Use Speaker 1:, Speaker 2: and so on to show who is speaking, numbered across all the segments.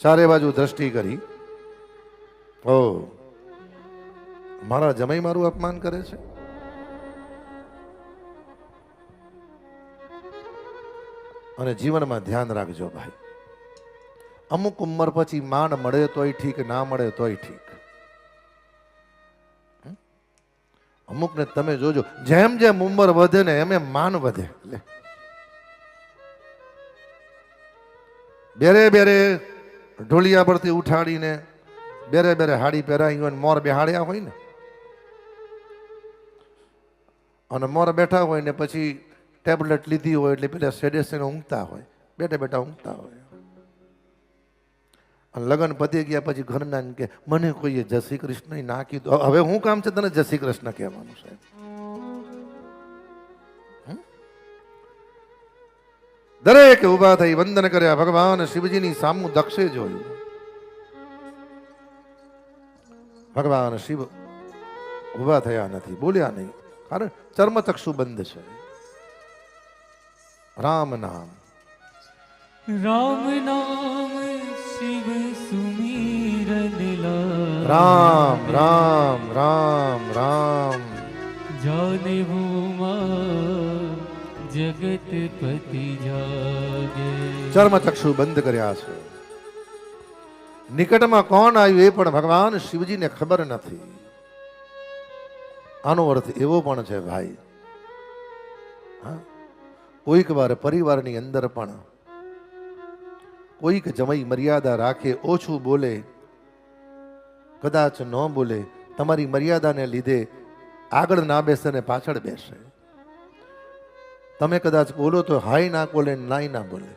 Speaker 1: ચારે બાજુ દ્રષ્ટિ કરી, ઓ મારા જમાઈ મારું અપમાન કરે છે. અને જીવનમાં ધ્યાન રાખજો ભાઈ, અમુક ઉંમર પછી માન મળે તોય ઠીક, ના મળે તોય ઠીક. અમુકને તમે જોજો, જેમ જેમ ઉંમર વધે ને એમ એમ માન વધે. બેરે બેરે ઢોલિયા પરથી ઉઠાડીને બેરે બેરે હાડી પહેરાવી હોય, મોર બેહાડ્યા હોય ને, અને મોર બેઠા હોય ને પછી ટેબ્લેટ લીધી હોય એટલે પેલા સેડેશન ઊંઘતા હોય, બેઠા બેઠા ઊંઘતા હોય. અને લગ્ન પતી ગયા પછી ઘરના કે મને કોઈએ જય શ્રી કૃષ્ણ ના કીધું. હવે હું કામ છે તને જય શ્રી કૃષ્ણ કહેવાનું છે? દરેક ઉભા થઈ વંદન કર્યા. ભગવાન શિવજીની સામું દક્ષે જોયું. ભગવાન શિવ ઉભા થયા નથી, બોલ્યા નહીં, કારણ ચર્મચક્ષુ બંધ છે. રામ નામ,
Speaker 2: રામ નામ શિવ સુમીરન લાય.
Speaker 1: રામ રામ રામ રામ
Speaker 2: જાને ભૂમા જગતપતિ જાગે.
Speaker 1: ચર્મચક્ષુ બંધ કર્યા છે. નિકટમાં કોણ આવ્યું એ પણ ભગવાન શિવજીને ખબર નથી. આનો અર્થ એવો પણ છે ભાઈ, હા, કોઈક વાર પરિવારની અંદર પણ કોઈક જમાઈ મર્યાદા રાખે, ઓછું બોલે, કદાચ ન બોલે, તમારી મર્યાદાને લીધે આગળ ના બેસે ને પાછળ બેસે. તમે કદાચ બોલો તો હાય ના બોલે, નાય ના બોલે.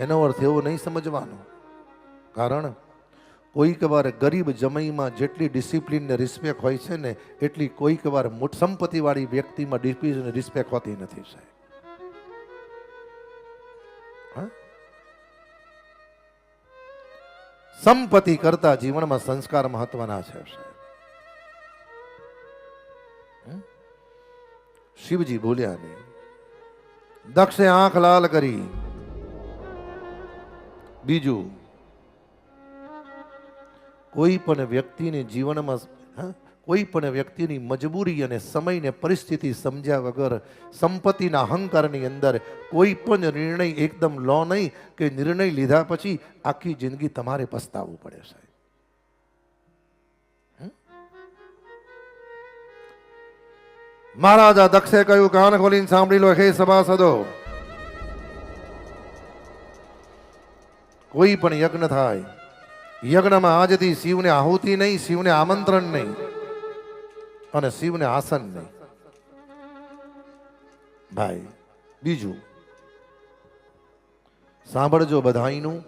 Speaker 1: એનો અર્થ એવો નહીં સમજવાનો. કારણ કોઈક વાર ગરીબ જમાઈમાં જેટલી ડિસિપ્લિન ને રિસ્પેક્ટ હોય છે ને, એટલી કોઈક વાર સંપત્તિવાળી વ્યક્તિમાં ડિસિપ્લિન રિસ્પેક્ટ હોતી નથી સાહેબ. સંપત્તિ કરતા જીવનમાં સંસ્કાર મહત્વના છે. શિવજી બોલ્યા નહીં. દક્ષે આંખ લાલ કરી. બીજું, કોઈ પણ વ્યક્તિને જીવનમાં કોઈ પણ વ્યક્તિની મજબૂરી અને સમયને પરિસ્થિતિ સમજ્યા વગર સંપત્તિના અહંકારની અંદર કોઈ પણ નિર્ણય એકદમ લો નહીં, કે નિર્ણય લીધા પછી આખી જિંદગી તમારે પસ્તાવવું પડે સાહેબ. મહારાજા દક્ષે કહ્યું, કાન ખોલીને સાંભળી લો હે સભાસદો, કોઈ પણ યજ્ઞ થાય, યજ્ઞમાં આજથી શિવને આહુતિ નહીં, શિવને આમંત્રણ નહીં, અને શિવને આસન નહીં ભાઈ. બીજું સાંભળજો બધાઈનું,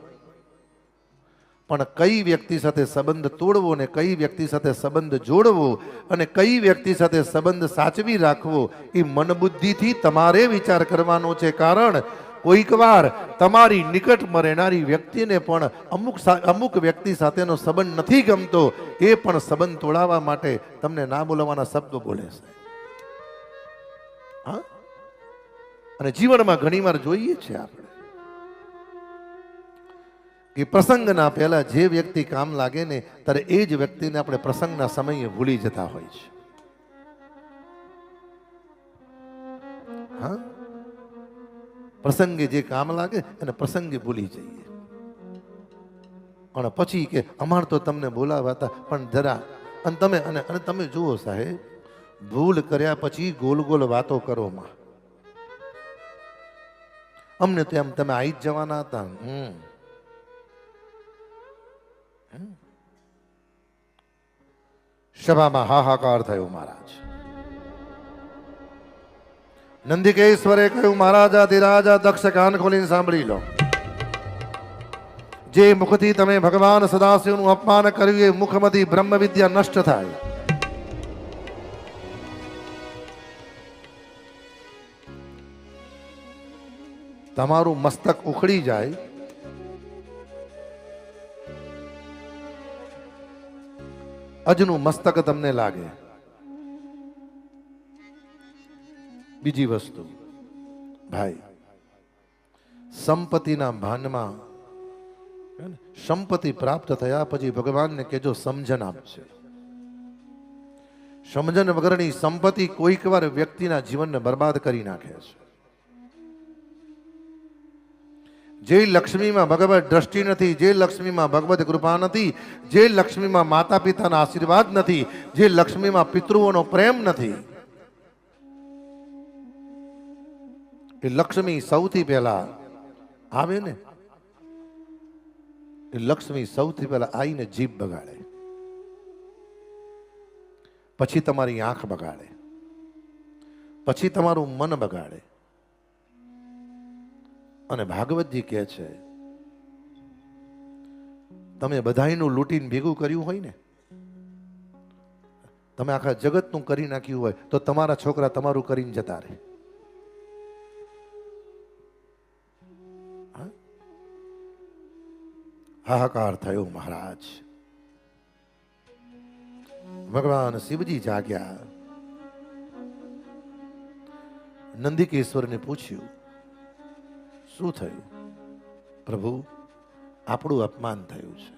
Speaker 1: પણ કઈ વ્યક્તિ સાથે સંબંધ તોડવો ને કઈ વ્યક્તિ સાથે સંબંધ જોડવો અને કઈ વ્યક્તિ સાથે સંબંધ સાચવી રાખવો એ મન બુદ્ધિથી તમારે વિચાર કરવાનો છે. કારણ કોઈક વાર તમારી નિકટમાં રહેનારી વ્યક્તિને પણ અમુક વ્યક્તિ સાથેનો સંબંધ નથી ગમતો, એ પણ સંબંધ તોડાવવા માટે તમને ના બોલવાના શબ્દો બોલે છે. હા, અને જીવનમાં ઘણીવાર જોઈએ છે આપણે કે પ્રસંગના પહેલા જે વ્યક્તિ કામ લાગે ને ત્યારે એ જ વ્યક્તિને આપણે પ્રસંગના સમયે ભૂલી જતા હોય છે. હા, પ્રસંગે જે કામ લાગે અને પ્રસંગે ભૂલી જઈએ. અને પછી કે અમાર તો તમને બોલાવ્યા હતા પણ જરા, અને તમે જુઓ સાહેબ, ભૂલ કર્યા પછી ગોલ ગોલ વાતો કરો માં. અમને તો એમ તમે આવી જ જવાના હતા. સભામાં હાહાકાર થયો. મહારાજ નંદિકેશ્વરે કહ્યું, મહારાજા ધીરાજા દક્ષ, કાન ખોલીને સાંભળી લો. જે મુખથી તમે ભગવાન સદાશિવનું અપમાન કર્યું એ મુખમાંથી બ્રહ્મ વિદ્યા નષ્ટ થાય. તમારું મસ્તક ઉખડી જાય. અજનું મસ્તક તમને લાગે. બીજી વસ્તુ ભાઈ, સંપત્તિના ભાનમાં સંપત્તિ પ્રાપ્ત થયા પછી ભગવાનને કહેજો સમજણ આપશે. સમજણ વગરની સંપત્તિ કોઈક વાર વ્યક્તિના જીવનને બરબાદ કરી નાખે છે. જે લક્ષ્મીમાં ભગવત દ્રષ્ટિ નથી, જે લક્ષ્મીમાં ભગવત કૃપા નથી, જે લક્ષ્મીમાં માતા પિતાના આશીર્વાદ નથી, જે લક્ષ્મીમાં પિતૃઓનો પ્રેમ નથી, એ લક્ષ્મી સૌથી પહેલા આવે ને, એ લક્ષ્મી સૌથી પહેલા આવીને જીભ બગાડે, પછી તમારી આંખ બગાડે, પછી તમારું મન બગાડે. અને ભાગવતજી કહે છે તમે બધાયનું લૂંટીને ભેગું કર્યું હોય ને, તમે આખા જગતનું કરી નાખ્યું હોય તો તમારા છોકરા તમારું કરીને જતા રહે. હાહાકાર થયો મહારાજ. ભગવાન શિવજી જાગ્યા. નંદિકેશ્વરને પૂછ્યું શું થયું? પ્રભુ, આપણું અપમાન થયું છે.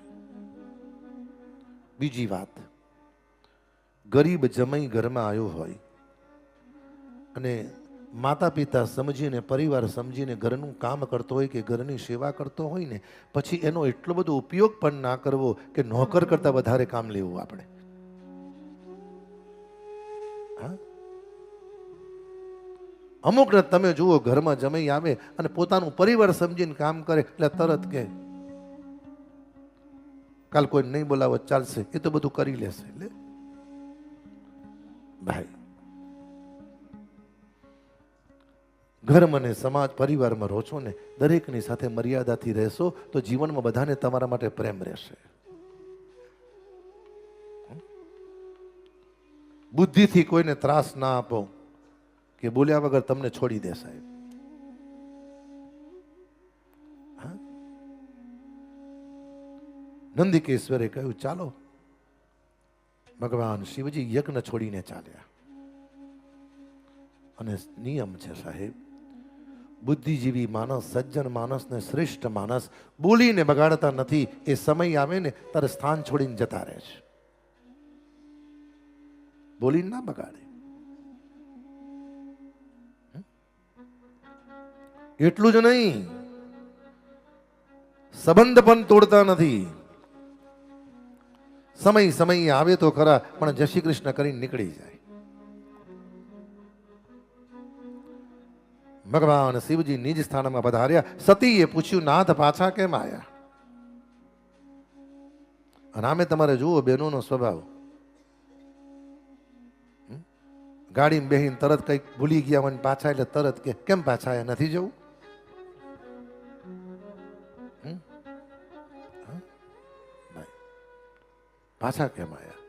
Speaker 1: બીજી વાત, ગરીબ જમાઈ ઘરમાં આવ્યો હોય અને માતા પિતા સમજીને, પરિવાર સમજીને ઘરનું કામ કરતો હોય કે ઘરની સેવા કરતો હોય ને, પછી એનો એટલો બધો ઉપયોગ પણ ના કરવો કે નોકર કરતા વધારે કામ લેવું આપણે. અમુક ને તમે જુઓ ઘરમાં જમાઈ આવે અને પોતાનું પરિવાર સમજીને કામ કરે એટલે તરત કે કાલ કોઈ નહીં બોલાવો ચાલશે, એ તો બધું કરી લેશે. એટલે ભાઈ, ઘર મને સમાજ પરિવારમાં રહો છો ને, દરેકની સાથે મર્યાદાથી રહેશો તો જીવનમાં બધાને તમારા માટે પ્રેમ રહેશે. બુદ્ધિથી કોઈને ત્રાસ ના આપો કે બોલ્યા વગર તમને છોડી દે સાહેબ. નંદિકેશ્વરે કહ્યું ચાલો. ભગવાન શિવજી યજ્ઞ છોડીને ચાલ્યા. અને નિયમ છે સાહેબ, બુદ્ધિજીવી માણસ, સજ્જન માણસને, શ્રેષ્ઠ માણસ બોલીને બગાડતા નથી. એ સમય આવે ને ત્યારે સ્થાન છોડીને જતા રહે છે. બોલીને ના બગાડે. એટલું જ નહીં, સંબંધ પણ તોડતા નથી. સમય આવે તો ખરા, પણ જય શ્રી કૃષ્ણ કરીને નીકળી જાય. ભગવાન શિવજી નિજ સ્થાનમાં પધાર્યા. સતીએ પૂછ્યું નાથ પાછા કેમ આયા? અને આમે તમારે જુઓ બહેનોનો સ્વભાવ, ગાડીમાં બેહીને તરત કંઈક ભૂલી ગયા હોય પાછા એટલે તરત કે કેમ પાછા આયા, નથી જવું? પાછા કેમ આયા?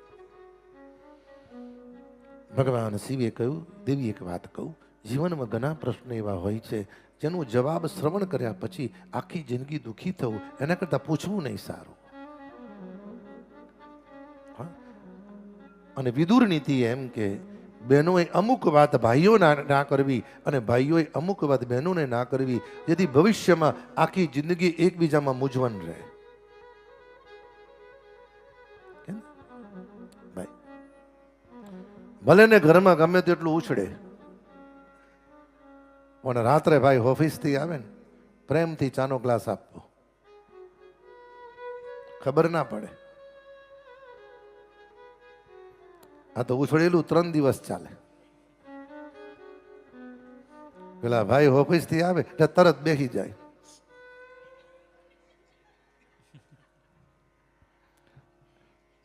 Speaker 1: ભગવાન શિવે કહ્યું, દેવી એક વાત કહું, જીવનમાં ઘણા પ્રશ્નો એવા હોય છે જેનો જવાબ શ્રવણ કર્યા પછી આખી જિંદગી દુઃખી થવું એના કરતા પૂછવું નહીં સારું. અને વિદુર નીતિ એમ કે બહેનોએ અમુક વાત ભાઈઓ ના કરવી અને ભાઈઓએ અમુક વાત બહેનોને ના કરવી, જેથી ભવિષ્યમાં આખી જિંદગી એકબીજામાં મૂંઝવણ રહે. ભાઈ ભલે ને ઘરમાં ગમે તેટલું ઉછળે, પણ રાત્રે ભાઈ ઓફિસથી આવે ને પ્રેમથી ચાનો ગ્લાસ આપવો, ખબર ના પડે. આ તો ઉછળેલું 3 દિવસ ચાલે. પેલા ભાઈ ઓફિસથી આવે એટલે તરત બેસી જાય.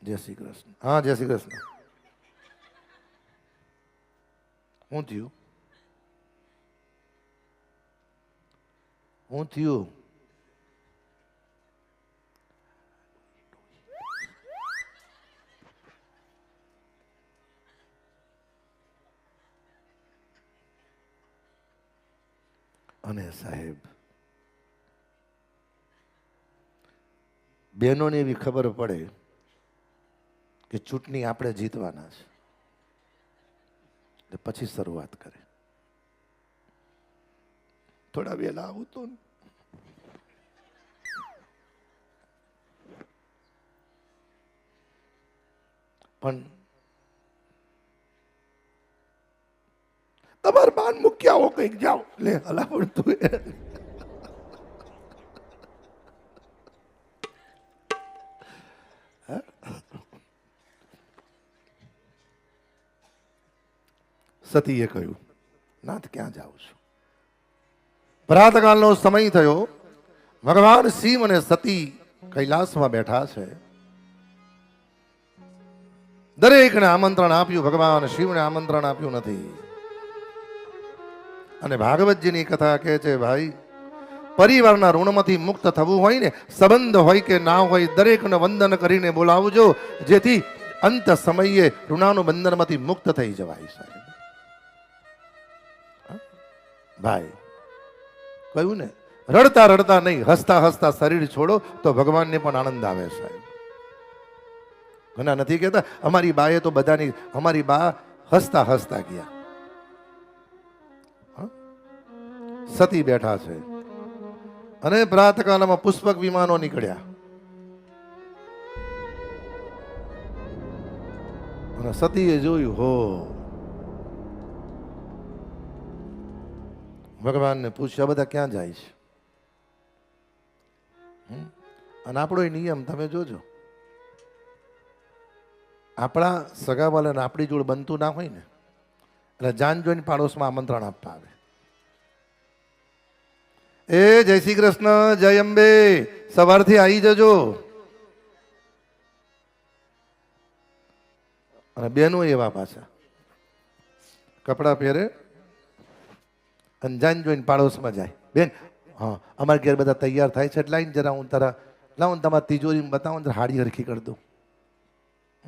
Speaker 1: જય શ્રી કૃષ્ણ. હા, જય શ્રી કૃષ્ણ. શું થયું? શું થયું? અને સાહેબ, બહેનોને એવી ખબર પડે કે ચૂંટણી આપણે જીતવાના છે, પછી શરૂઆત કરે. થોડા વહેલા આવું તો પણ તમારે બાન મૂક્યા હો કઈક જાઓ લે હલા પણ તું સતીએ કહ્યું નાથ ક્યાં જાઉં છું. પ્રાતકાળનો સમય થયો. ભગવાન શિવ અને સતી કૈલાસમાં બેઠા છે. દરેકને આમંત્રણ આપ્યું, ભગવાન શિવને આમંત્રણ આપ્યું નથી. અને ભાગવતજીની કથા કહે છે ભાઈ પરિવારના ઋણમાંથી મુક્ત થવું હોય ને, સંબંધ હોય કે ના હોય, દરેકને વંદન કરીને બોલાવજો, જેથી અંત સમયે ઋણાનું બંધનમાંથી મુક્ત થઈ જવાય. સાહેબ ભાઈ કહ્યું ને, રડતા રડતા નહીં, હસતા હસતા શરીર છોડો તો ભગવાનને પણ આનંદ આવે. સાહેબ ઘણા નથી કહેતા અમારી બાએ તો બધાની, અમારી બા હસતા હસતા ગયા. સતી બેઠા છે અને પ્રાતકાળમાં પુષ્પક વિમાનો નીકળ્યા અને સતીએ જોયું હો. ભગવાનને પૂછ્યું બધા ક્યાં જાય છે? અને આપણો નિયમ તમે જોજો, આપણા સગાવાલાને આપણી જોડે બનતું ના હોય ને એટલે જાન જોઈને પાડોશમાં આમંત્રણ આપવા આવે. એ જય શ્રી કૃષ્ણ, જય અંબે, સવારથી આવી જજો. અને બેનો એવા પાછા કપડા પહેરે અને જાન જોઈને પાડોશમાં જાય. બેન હા અમારા ઘેર બધા તૈયાર થાય છે એટલે આવીને જરા હું તારા લાવું તમારા તિજોરી બતાવું, હાડી હરખી કરી દઉં.